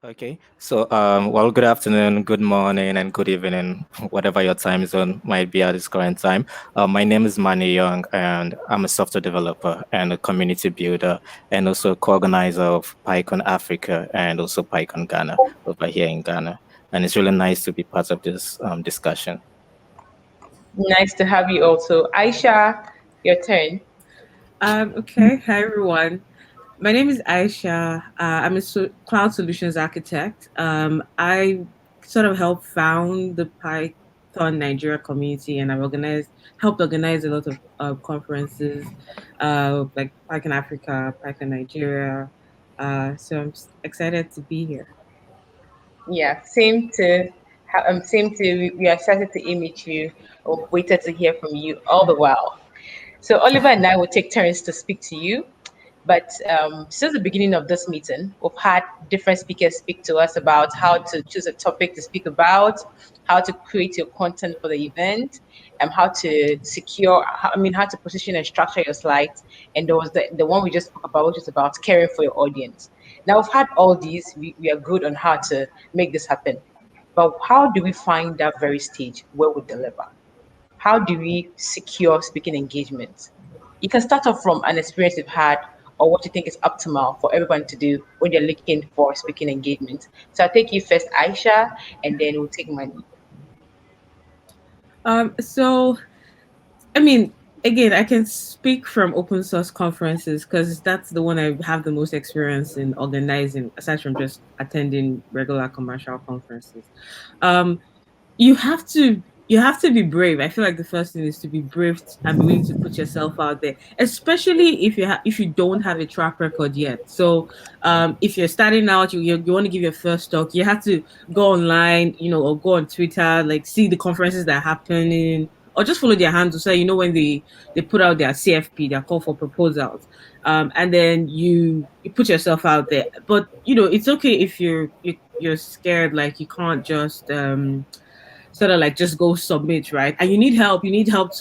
Okay, so well, good afternoon, good morning, and good evening, whatever your time zone might be at this current time. My name is Mannie Young, and I'm a software developer and a community builder, and also co-organizer of PyCon Africa and also PyCon Ghana over here in Ghana. And it's really nice to be part of this discussion. Nice to have you also. Aisha, your turn. Okay. Hi, everyone. My name is Aisha. I'm a cloud solutions architect. I sort of helped found the Python Nigeria community, and helped organize a lot of conferences, like Python Africa, Python Nigeria. So excited to be here. Yeah, same to. We are excited to meet you. Or waited to hear from you all the while. So Oliver and I will take turns to speak to you. But since the beginning of this meeting, we've had different speakers speak to us about how to choose a topic to speak about, how to create your content for the event, and how to how to position and structure your slides. And there was the one we just spoke about, which is about caring for your audience. Now we've had all these, we are good on how to make this happen. But how do we find that very stage where we deliver? How do we secure speaking engagement? You can start off from an experience you've had or what you think is optimal for everyone to do when they're looking for speaking engagement. So I'll take you first, Aisha, and then we'll take Manny. So I mean, again, I can speak from open source conferences because that's the one I have the most experience in organizing, aside from just attending regular commercial conferences. Um, you have to you have to be brave. I feel like the first thing is to be brave and be willing to put yourself out there, especially if you don't have a track record yet. So if you're starting out, you want to give your first talk, you have to go online, or go on Twitter, like see the conferences that are happening, or just follow their handles. So when they put out their CFP, their call for proposals, and then you put yourself out there. But it's okay if you're scared, like you can't just sort of like just go submit, right? And you need help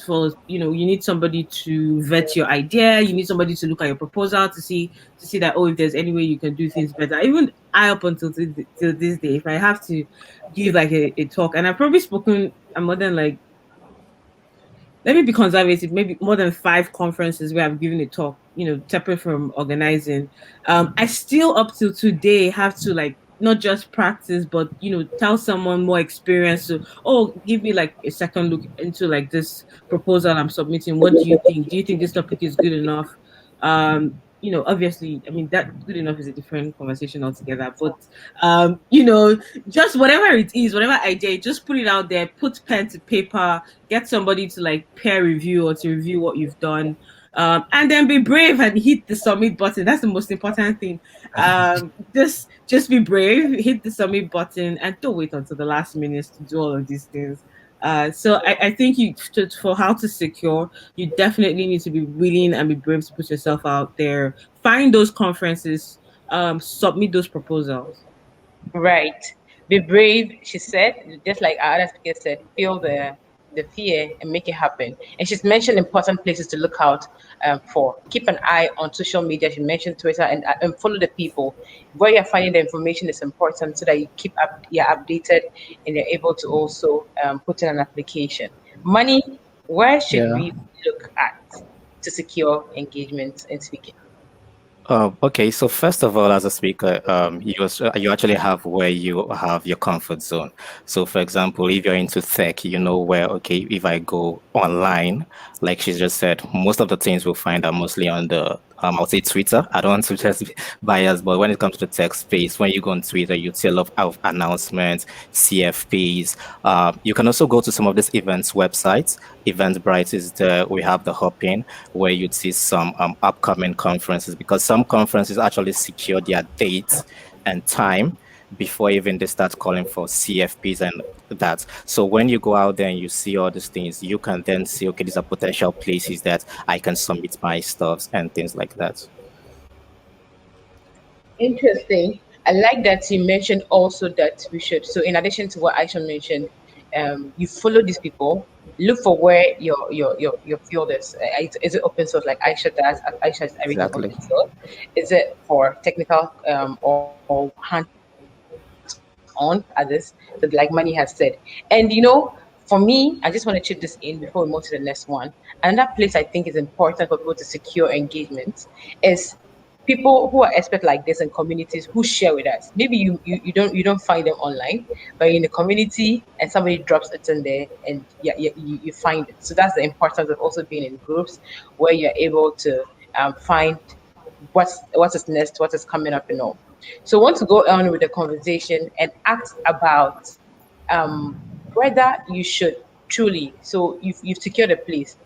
for, you need somebody to vet your idea, you need somebody to look at your proposal to see that, oh, if there's any way you can do things better. Even I, up until till this day, if I have to give like a talk, and I've probably spoken more than, like, let me be conservative, maybe more than 5 conferences where I've given a talk, separate from organizing. I still, up till today, have to, like, not just practice, but tell someone more experienced to, oh, give me like a second look into like this proposal I'm submitting. What do you think? Do you think this topic is good enough? Obviously, I mean, that good enough is a different conversation altogether. But just whatever it is, whatever idea, just put it out there, put pen to paper, get somebody to like peer review or to review what you've done, and then be brave and hit the submit button. That's the most important thing. Just be brave, hit the submit button, and don't wait until the last minute to do all of these things. So I think for how to secure, you definitely need to be willing and be brave to put yourself out there, find those conferences, submit those proposals. Right. Be brave, she said, just like our other speaker said, feel the fear and make it happen. And she's mentioned important places to look out for. Keep an eye on social media. She mentioned Twitter and follow the people. Where you're finding the information is important so that you're updated and you're able to also put in an application. Money, where should Yeah. we look at to secure engagement in speaking? Okay, so first of all, as a speaker, you actually have where you have your comfort zone. So, for example, if you're into tech, you know where, okay, if I go online, like she just said, most of the things we'll find are mostly on the, I'll say Twitter. I don't want to just be biased, but when it comes to the tech space, when you go on Twitter, you see a lot of announcements, CFPs. You can also go to some of these events websites. Eventbrite is there. We have the Hopin, where you'd see some upcoming conferences, because some conferences actually secure their dates and time before even they start calling for CFPs and that. So when you go out there and you see all these things, you can then see, okay, these are potential places that I can submit my stuffs and things like that. Interesting. I like that you mentioned also that we should. So, in addition to what Aisha mentioned, you follow these people. Look for where your field is. Is it open source like Aisha does? Aisha is everything Exactly. open source. Is it for technical or hands-on on others. So like Manny has said, and for me, I just want to chip this in before we move to the next one. Another place I think is important for people to secure engagement is people who are experts like this in communities who share with us. Maybe you don't find them online, but in the community and somebody drops it in there, and yeah, you find it. So that's the importance of also being in groups where you're able to find what is next, what is coming up, and all. So I want to go on with the conversation and ask about um, whether you should truly. So you've secured a place,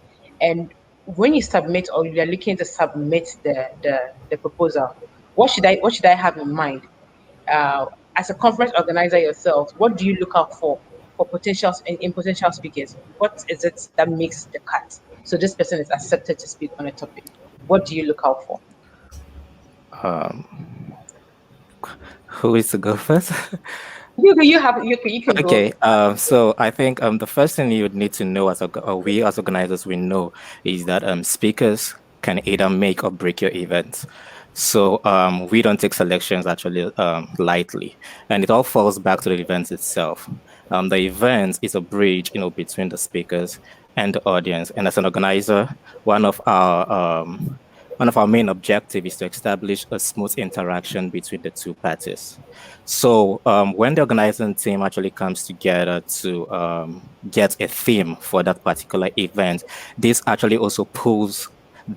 and when you submit or you're looking to submit the proposal, what should I have in mind? Uh, as a conference organizer yourself, what do you look out for potential in potential speakers? What is it that makes the cut? So this person is accepted to speak on a topic. What do you look out for? Who is to go first? You can go. Okay, so I think the first thing you would need to know we as organizers we know is that speakers can either make or break your events. So we don't take selections actually lightly, and it all falls back to the event itself. The event is a bridge, between the speakers and the audience. And as an organizer, one of our one of our main objectives is to establish a smooth interaction between the two parties. So when the organizing team actually comes together to get a theme for that particular event, this actually also pulls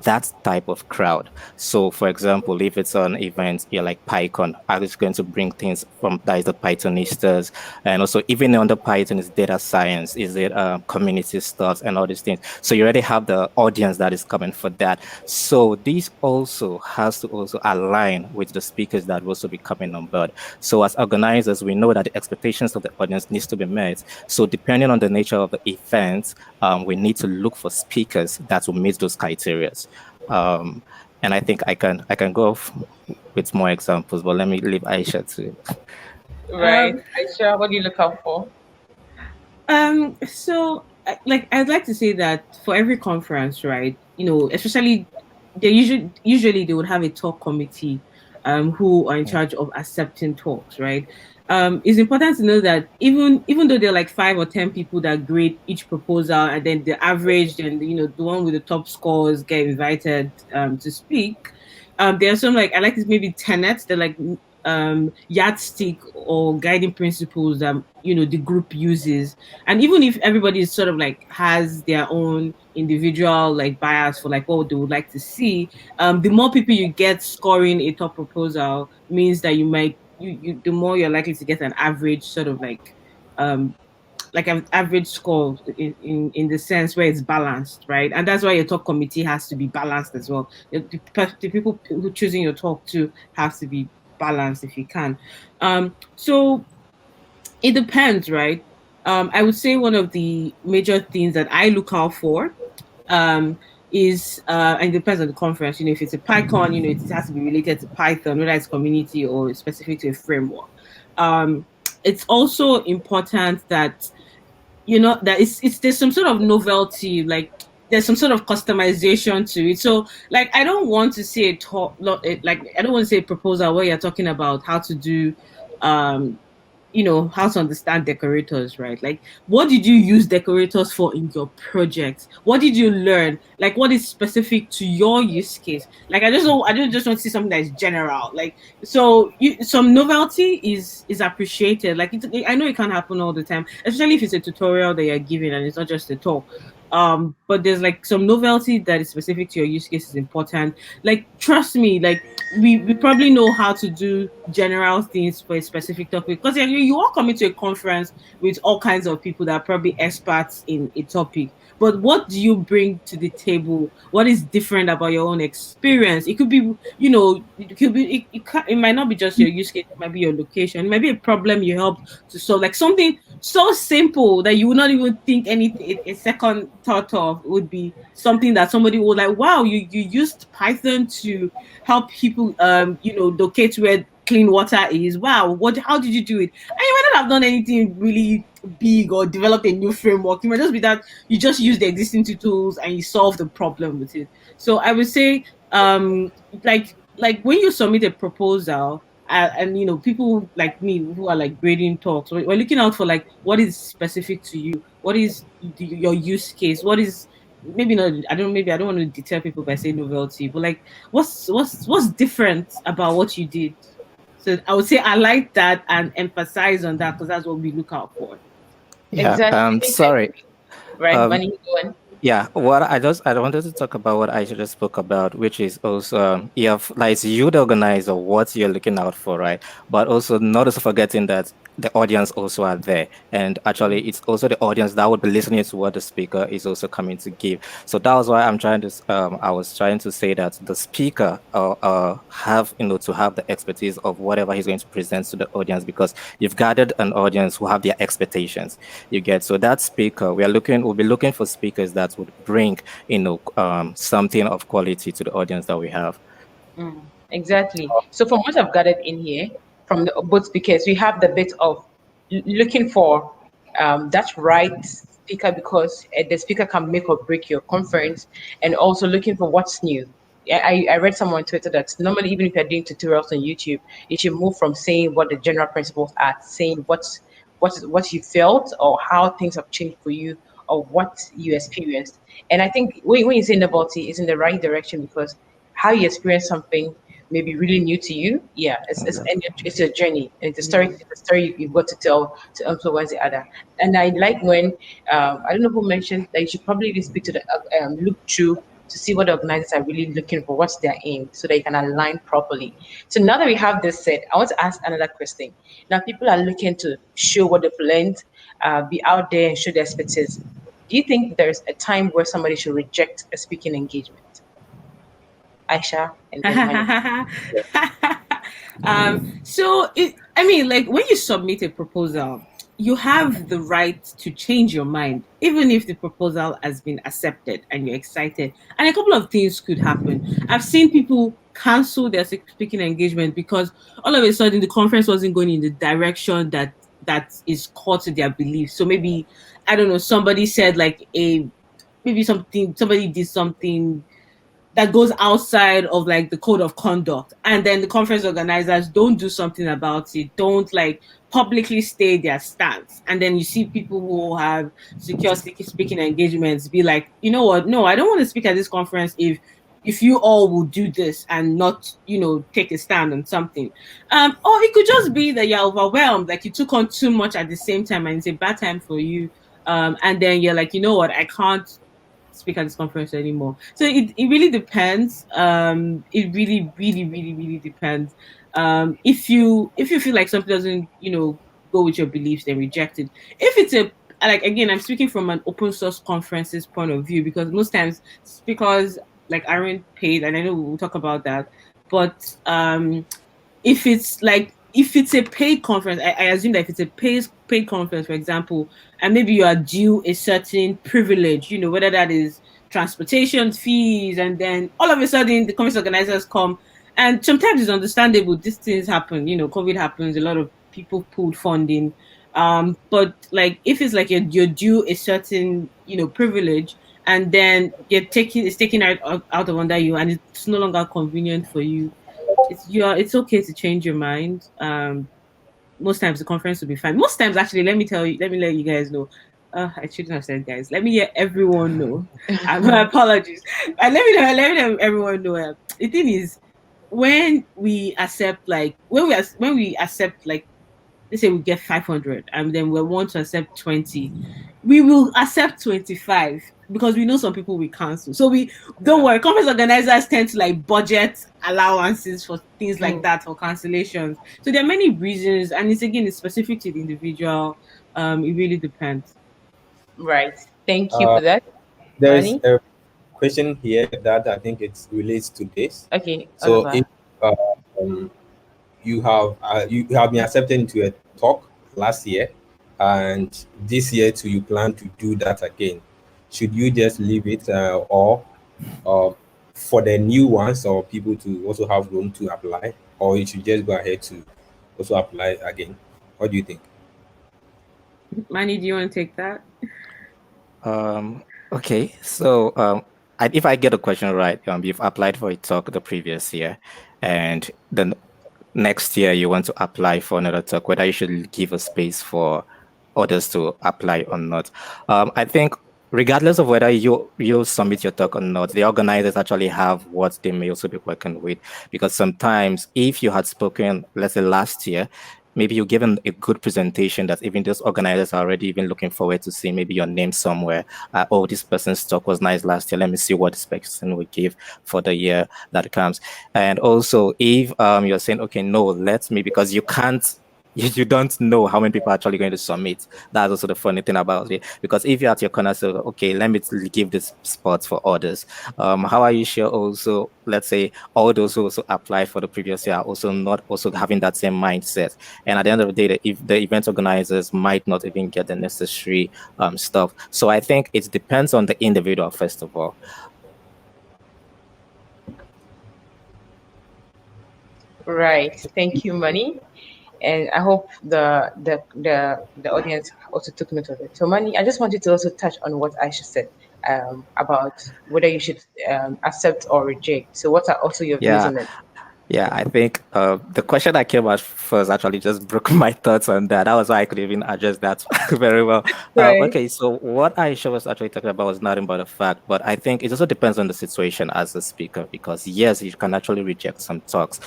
that type of crowd. So, for example, if it's an event like PyCon, I was going to bring things from that is the Pythonistas, and also even under Python is data science, is it community stuff and all these things. So you already have the audience that is coming for that. So this also has to also align with the speakers that will also be coming on board. So as organizers, we know that the expectations of the audience needs to be met. So depending on the nature of the event, we need to look for speakers that will meet those criteria. Um, and I think I can go with more examples, but let me leave Aisha to. Right, Um, Aisha, what do you look out for? so like I'd like to say that for every conference, right? Especially they usually they would have a talk committee, who are in charge of accepting talks, right? It's important to know that even though there are like 5 or 10 people that grade each proposal, and then the average and the one with the top scores get invited to speak. There are some, like, I like this, maybe tenets, they're like yardstick or guiding principles that the group uses. And even if everybody is sort of like has their own individual like bias for like what they would like to see, the more people you get scoring a top proposal means that the more you're likely to get an average sort of um like an average score in the sense where it's balanced, right? And that's why your talk committee has to be balanced as well. The people who choosing your talk to have to be balanced if you can. So it depends, right? I would say one of the major things that I look out for um, is, and it depends on the conference. If it's a PyCon, it has to be related to Python, whether it's community or specific to a framework. It's also important that that it's there's some sort of novelty, like there's some sort of customization to it. So like I don't want to see a talk, like I don't want to say a proposal where you're talking about how to do um how to understand decorators, right? Like, what did you use decorators for in your project? What did you learn? Like, what is specific to your use case? Like, I don't just want to see something that is general. Like, so some novelty is appreciated. Like, I know it can't happen all the time, especially if it's a tutorial that you're giving and it's not just a talk. But there's like some novelty that is specific to your use case is important. Like, trust me, like we probably know how to do general things for a specific topic, because you are coming to a conference with all kinds of people that are probably experts in a topic. But what do you bring to the table? What is different about your own experience? It could be, it could be, it might not be just your use case. It might be your location. It might be a problem you help to solve, like something so simple that you would not even think anything a second thought of would be something that somebody would like. Wow, you used Python to help people locate where clean water is. Wow, how did you do it? And you might not have done anything really big or developed a new framework. It might just be that you just use the existing tools and you solve the problem with it. So I would say like when you submit a proposal, And people like me who are like grading talks, we're looking out for like what is specific to you, what is your use case, what is maybe not. I don't maybe I don't want to deter people by saying novelty, but like what's different about what you did. So I would say I like that and emphasize on that because that's what we look out for. Yeah. Exactly. I think I Sorry. agree. Right, Um, Manny, go on. Yeah, what I wanted to talk about what I just spoke about, which is also you have like it's you the organizer what you're looking out for, right? But also not also forgetting that the audience also are there, and actually it's also the audience that would be listening to what the speaker is also coming to give. So that was why I was trying to say that the speaker have to have the expertise of whatever he's going to present to the audience, because you've gathered an audience who have their expectations. You get, so that speaker we'll be looking for speakers that would bring something of quality to the audience that we have. Exactly. So from what I've gathered in here, from both speakers, we have the bit of looking for that right speaker, because the speaker can make or break your conference, and also looking for what's new. I read somewhere on Twitter that normally, even if you're doing tutorials on YouTube, you should move from saying what the general principles are, saying what you felt or how things have changed for you or what you experienced. And I think when you say novelty, it's in the right direction, because how you experience something may be really new to you. Yeah, Okay. it's a journey, and Yeah. it's a story you've got to tell to influence the other. And I like when I don't know who mentioned that you should probably really speak to the look through to see what the organizers are really looking for, what's their aim, so they can align properly. So now that we have this said, I want to ask another question. Now, people are looking to show what they've learned, be out there and show their expertise. Do you think there's a time where somebody should reject a speaking engagement? Aisha and then Manny. So I mean, like when you submit a proposal, you have the right to change your mind, even if the proposal has been accepted and you're excited. And a couple of things could happen. I've seen people cancel their speaking engagement because all of a sudden the conference wasn't going in the direction that is core to their beliefs. So maybe I don't know, somebody said like a maybe somebody did something that goes outside of like the code of conduct, and then the conference organizers don't do something about it, don't like publicly state their stance, and then you see people who have secure speaking engagements be like, you know what, no, I don't want to speak at this conference if you all will do this and not take a stand on something. Or it could just be that you're overwhelmed, like you took on too much at the same time and it's a bad time for you. And then you're like, you know what, I can't speak at this conference anymore. So it really depends. It really, really, really, really depends. If you feel like something doesn't, go with your beliefs, then reject it. If it's a like again, I'm speaking from an open source conferences point of view, because most times speakers like aren't paid, and I know we'll talk about that. But if it's a paid conference, I assume that if it's a paid conference, for example, and maybe you are due a certain privilege, whether that is transportation fees, and then all of a sudden the conference organizers come, and sometimes it's understandable. These things happen, COVID happens, a lot of people pulled funding. But like if it's like you're due a certain, privilege, and then it's taken out of under you, and it's no longer convenient for you, it's okay to change your mind. Most times the conference will be fine. Most times, actually, let me let you guys know. I shouldn't have said guys. Let me let everyone know. My apologies. Let me let everyone know. The thing is, when we accept like when we accept like, let's say we get 500 and then we want to accept 20, we will accept 25 because we know some people will cancel. So we don't worry. Conference organizers tend to like budget allowances for things like Mm, that, for cancellations. So there are many reasons, and it's specific to the individual. It really depends. right. Thank you Uh, for that, there's Manny. a question here that I think it relates to this. Okay, So if Oliver. uh, um, you have been accepted into a talk last year, and this year too you plan to do that again, should you just leave it, or uh, for the new ones or people to also have room to apply, or you should just go ahead to also apply again? What do you think? Manny, do you want to take that? Okay, so if I get the question right, you've applied for a talk the previous year, and then next year you want to apply for another talk, whether you should give a space for others to apply or not. I think regardless of whether you submit your talk or not, the organizers actually have what they may also be working with. Because sometimes if you had spoken, let's say last year, maybe you given a good presentation that even those organizers are already even looking forward to see maybe your name somewhere. Oh, this person's talk was nice last year. Let me see what this person will give for the year that comes. And also, if you're saying, okay, no, let me, because you can't, you don't know how many people are actually going to submit. That's also the funny thing about it. Because if you're at your corner, so okay, let me give this spot for others. How are you sure also, let's say, all those who also applied for the previous year are also not also having that same mindset? And at the end of the day, if the event organizers might not even get the necessary stuff. So I think it depends on the individual, first of all. Right. Thank you, Mannie. And I hope the audience also took note of it. So, Mannie, I just wanted to also touch on what Aisha said about whether you should accept or reject. So, what are also your views Yeah. on it? Yeah, I think the question that came out first actually just broke my thoughts on that. That was why I could even address that very well. Right. Okay, so what Aisha was actually talking about was nothing but a fact, but I think it also depends on the situation as a speaker, because yes, you can actually reject some talks.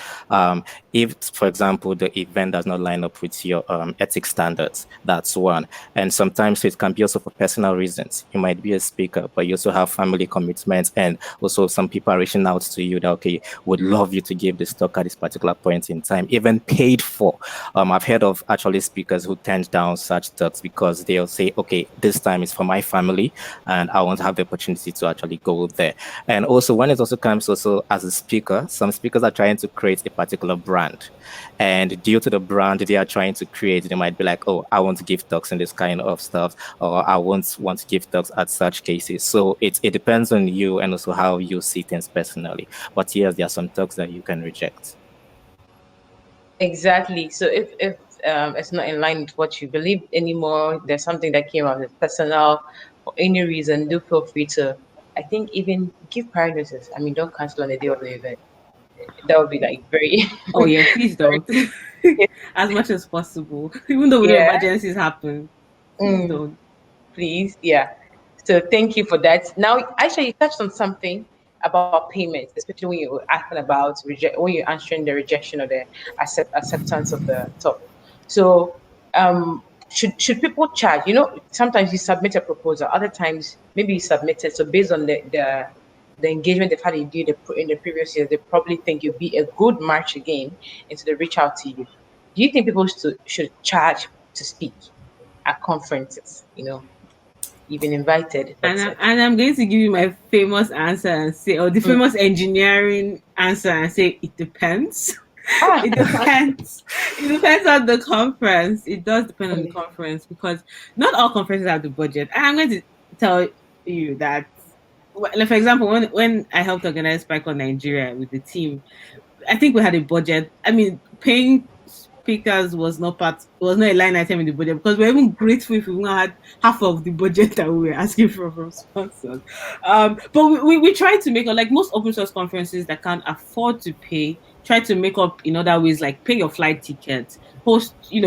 If, for example, the event does not line up with your ethics standards, that's one. And sometimes it can be also for personal reasons. You might be a speaker, but you also have family commitments, and also some people are reaching out to you that, okay, would love you to give this talk at this particular point in time, even paid for. I've heard of actually speakers who turned down such talks because they'll say, okay, this time is for my family and I want to have the opportunity to actually go there. And also when it also comes also as a speaker, some speakers are trying to create a particular brand. And due to the brand they are trying to create, they might be like, oh, I want to give talks in this kind of stuff, or I want to give talks at such cases. So it depends on you and also how you see things personally. But yes, there are some talks that you can reject. Exactly. So if it's not in line with what you believe anymore, there's something that came out as personal for any reason, do feel free to, I think, even give prior notice. I mean, don't cancel on the day of the event. That would be like very, Oh yeah, please very, don't. As much as possible. Even though we know yeah. emergencies happen. Please Mm, don't. please, yeah. So thank you for that. Now, actually, you touched on something about payments, especially when you're asking about when you're answering the rejection or the acceptance of the top. So, should people charge? You know, sometimes you submit a proposal, other times maybe you submit it. So based on the engagement they've had in you in the previous year, they probably think you'll be a good match again, and so they reach out to you. Do you think people should charge to speak at conferences? You know, you've been invited, And, that's it. and I'm going to give you my famous answer and say, or the Mm. famous engineering answer and say, it depends. Ah, It depends. It depends on the conference. It does depend on the mm, conference because not all conferences have the budget. And I'm going to tell you that, like, for example, when I helped organize Spike on Nigeria with the team, I think we had a budget. I mean, paying speakers was not a line item in the budget because we're even grateful if we even had half of the budget that we were asking for from sponsors. But we try to make up, like most open source conferences that can't afford to pay, try to make up in other ways, like pay your flight tickets,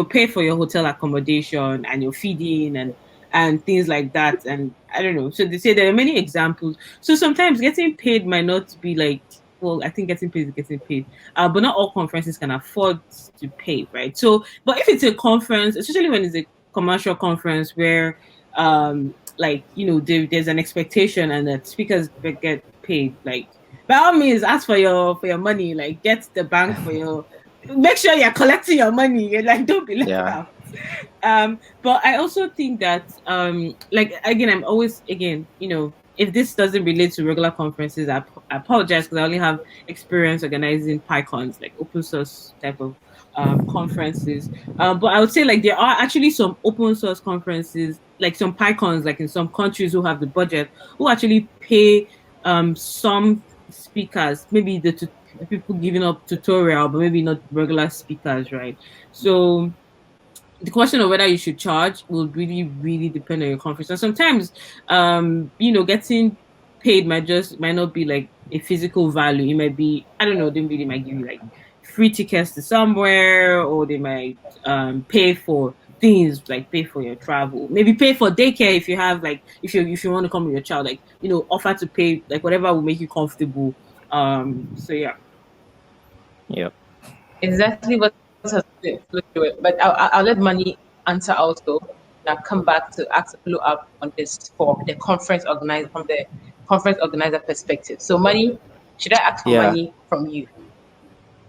pay for your hotel accommodation and your feeding and things like that. And I don't know. So they say there are many examples. So sometimes getting paid might not be like, well, I think getting paid is getting paid. But not all conferences can afford to pay, right? So, but if it's a conference, especially when it's a commercial conference where, there's an expectation and that speakers get paid, like by all means, ask for your money, like get the bank for your. Make sure you're collecting your money. You're like, don't be left Yeah. out. But I also think that like again, I'm always again, if this doesn't relate to regular conferences, I apologize because I only have experience organizing PyCons, like open source type of conferences. But I would say like there are actually some open source conferences, like some PyCons, like in some countries who have the budget, who actually pay some speakers, maybe the people giving up tutorial, but maybe not regular speakers, right? So the question of whether you should charge will really, really depend on your conference. And sometimes, getting paid might not be like a physical value. It might be, I don't know, they really might give you like free tickets to somewhere, or they might pay for things like pay for your travel, maybe pay for daycare if you have like if you want to come with your child, like offer to pay like whatever will make you comfortable. So yeah. Yep. Exactly what has been flowing through it. But I'll let Money answer also. And I'll come back to ask a follow up on this for the conference organizer from the conference organizer perspective. So, Money, should I ask for Yeah. money from you?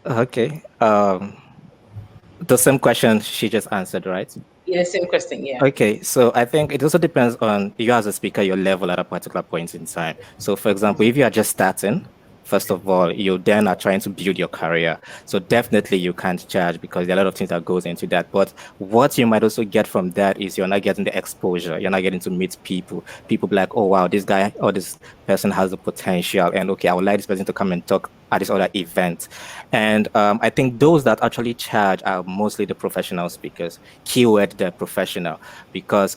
Okay. The same question she just answered, right? Yeah, same question. Yeah. Okay, so I think it also depends on you as a speaker, your level at a particular point in time. So, for example, if you are just starting, first of all, you then are trying to build your career. So definitely you can't charge because there are a lot of things that goes into that. But what you might also get from that is you're not getting the exposure. You're not getting to meet people. People be like, oh wow, this guy or this person has the potential, and okay, I would like this person to come and talk at this other event. And I think those that actually charge are mostly the professional speakers. Keyword the professional, because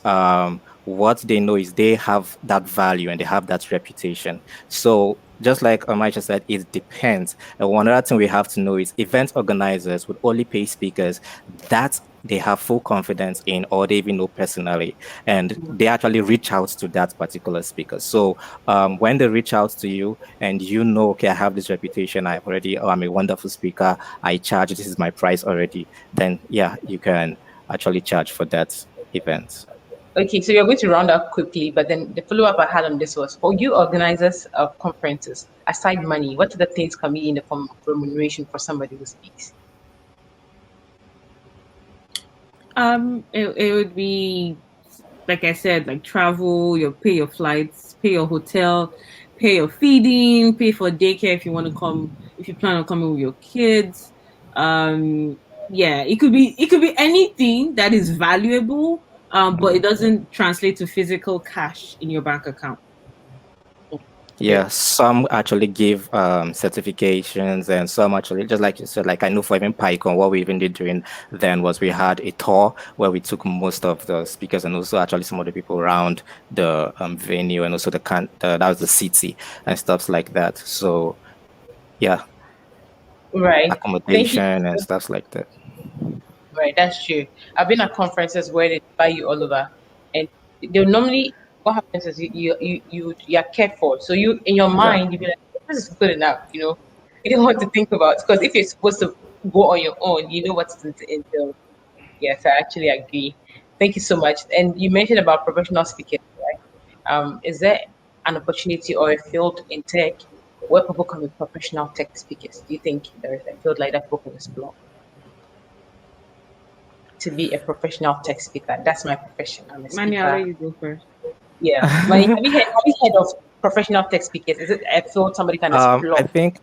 what they know is they have that value and they have that reputation. So just like Aisha said, it depends. And one other thing we have to know is event organizers would only pay speakers that they have full confidence in or they even know personally. And they actually reach out to that particular speaker. So when they reach out to you and okay, I have this reputation, I'm a wonderful speaker, I charge, this is my price already, then yeah, you can actually charge for that event. Okay, so you're going to round up quickly, but then the follow up I had on this was for you organizers of conferences, aside money, what other things can be in the form of remuneration for somebody who speaks? It would be like I said, like travel, pay your flights, pay your hotel, pay your feeding, pay for daycare if you want to come, if you plan on coming with your kids. Yeah, it could be anything that is valuable, but it doesn't translate to physical cash in your bank account. Yeah, some actually give certifications, and some actually, just like you said, like I know for even PyCon, what we even did during then was we had a tour where we took most of the speakers and also actually some of the people around the venue and also that was the city and stuff like that. So yeah, Right. Thank you. accommodation and stuff like that. Right, that's true. I've been at conferences where they buy you all over, and they'll normally what happens is you are cared for. So you in your Yeah. mind you be like, this is good enough. You don't want to think about because if you're supposed to go on your own, you know what's entailed. Yes, I actually agree. Thank you so much. And you mentioned about professional speaking, right? Is there an opportunity or a field in tech where people can be professional tech speakers? Do you think there is a field like that people can explore? To be a professional tech speaker. That's my profession. I'm a Manny, I'll let speaker. you go first. Yeah. Money, have you heard of professional tech speakers? Is it a field somebody can I explore? think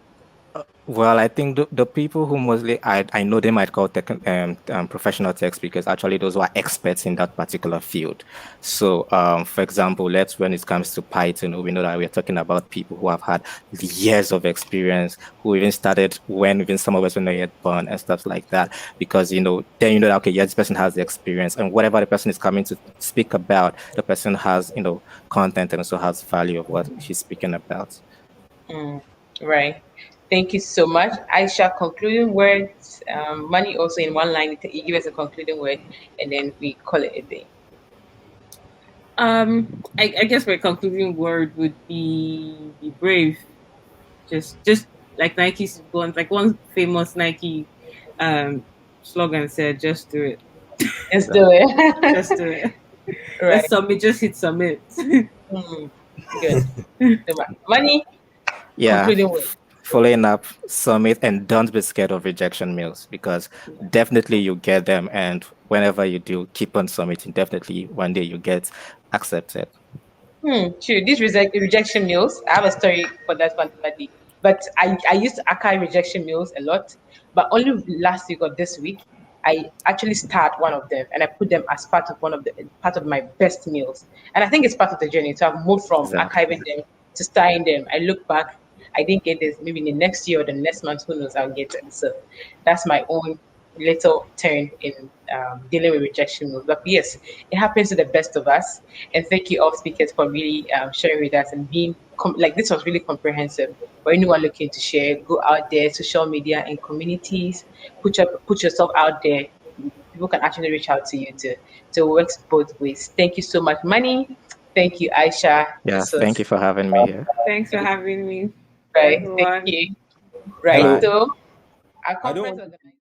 Well, I think the people who mostly I know they might call professional tech speakers actually those who are experts in that particular field. So, for example, when it comes to Python, we know that we're talking about people who have had years of experience, who even started when even some of us were not yet born and stuff like that. Because then that, okay, yeah, this person has the experience, and whatever the person is coming to speak about, the person has content and also has value of what he's speaking about. Mm, right. Thank you so much. Aisha, concluding words. Money also in one line. You give us a concluding word, and then we call it a day. I guess my concluding word would be brave. Just like Nike's one, like one famous Nike um slogan said, just do it. Let's So, do it. Just do it. Let's Right. submit, just hit submit. Mm, good. So, Money, yeah, concluding word. following up, submit, and don't be scared of rejection mails because definitely you get them. And whenever you do, keep on submitting. Definitely one day you get accepted. True. These rejection mails, I have a story for that particularly. But I used to archive rejection mails a lot. But only last week or this week, I actually start one of them and I put them as part of my best meals. And I think it's part of the journey. So I've moved from Exactly. archiving them to starting them. I look back, I didn't get this. Maybe in the next year or the next month, who knows, I'll get it. So that's my own little turn in dealing with rejection. But yes, it happens to the best of us. And thank you all speakers for really sharing with us and being like this was really comprehensive. For anyone looking to share, go out there, social media and communities, put yourself out there. People can actually reach out to you to work both ways. Thank you so much, Mannie. Thank you, Aisha. Yeah, This thank was you for having me here. Thanks for having me, right. Thank everyone. you. Right. Hello. Bye. So our I don't conference want organized.